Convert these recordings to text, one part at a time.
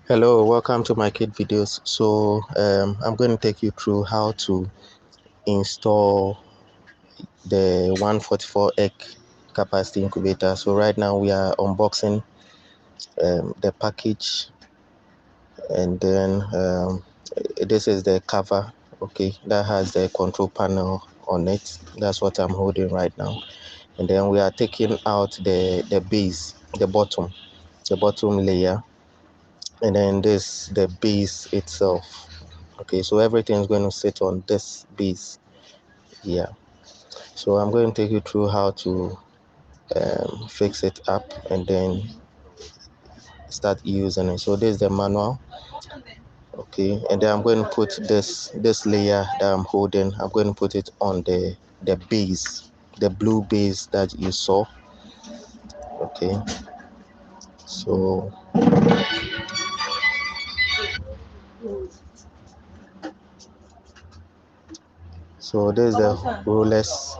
Hello, welcome to Mykit videos. So I'm going to take you through how to install the 144 egg capacity incubator. So right now we are unboxing the package, and then this is the cover. Okay, that has the control panel on it. That's what I'm holding right now. And then we are taking out the base, the bottom layer, and then this the base itself. Okay, so everything is going to sit on this base here. So I'm going to take you through how to fix it up and then start using it. So this is the manual. Okay, and then I'm going to put this layer that I'm holding, I'm going to put it on the base, the blue base that you saw. Okay, so this is the rollers,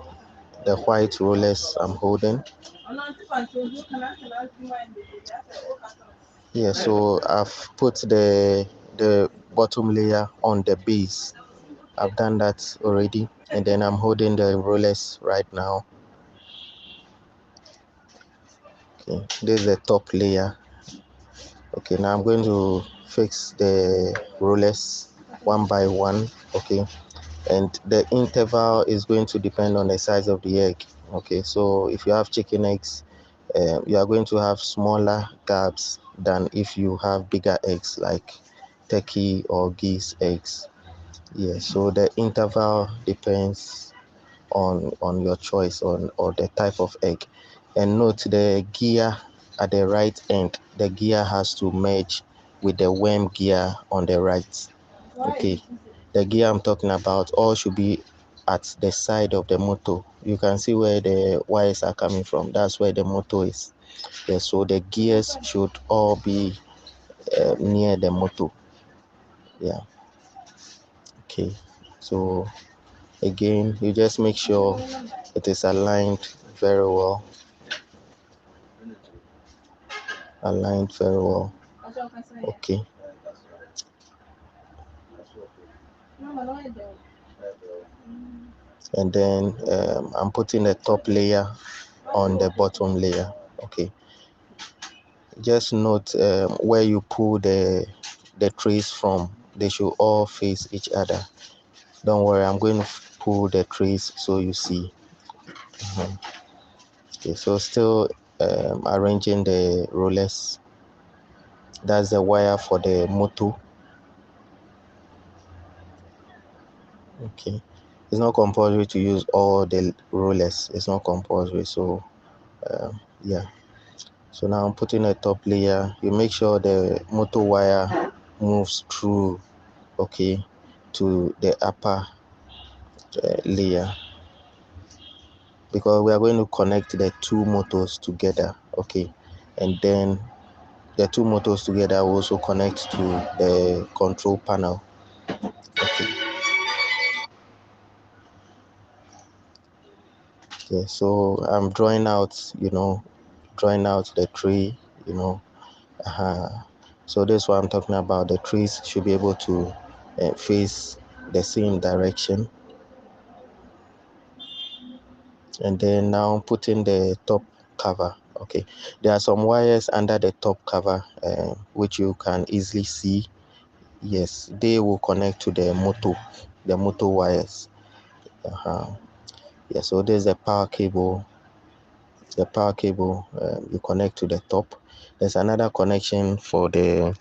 the white rollers I'm holding. Yeah, so I've put the bottom layer on the base. I've done that already, and then I'm holding the rollers right now. Okay, this is the top layer. Okay, now I'm going to fix the rollers one by one. Okay, and the interval is going to depend on the size of the egg. Okay, so if you have chicken eggs, you are going to have smaller gaps than if you have bigger eggs like turkey or geese eggs. Yeah, so the interval depends on your choice on or the type of egg. And note the gear at the right end, the gear has to merge with the worm gear on the right. Okay, the gear I'm talking about all should be at the side of the motor. You can see where the wires are coming from. That's where the motor is. Yeah, so the gears should all be near the motor. Yeah. Okay, so again, you just make sure it is aligned very well. Okay, and then I'm putting the top layer on the bottom layer. Okay, just note where you pull the trays from, they should all face each other. Don't worry, I'm going to pull the trays so you see. Okay, so still arranging the rollers. That's the wire for the motor. Okay, it's not compulsory to use all the rollers. It's not compulsory. So yeah, so now I'm putting a top layer. You make sure the motor wire moves through, okay, to the upper layer, because we are going to connect the two motors together. Okay, and then the two motors together will also connect to the control panel. Okay, yeah, so I'm drawing out the tree, so this is what I'm talking about. The trees should be able to face the same direction. And then now putting the top cover. Okay, there are some wires under the top cover which you can easily see. Yes, they will connect to the motor wires. Yeah, so there's a power cable. The power cable you connect to the top. There's another connection for the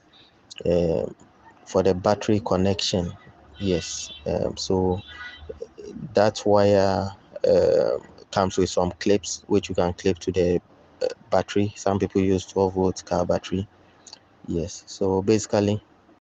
battery connection. Yes, so that wire comes with some clips which you can clip to the battery. Some people use 12 volt car battery. Yes, so basically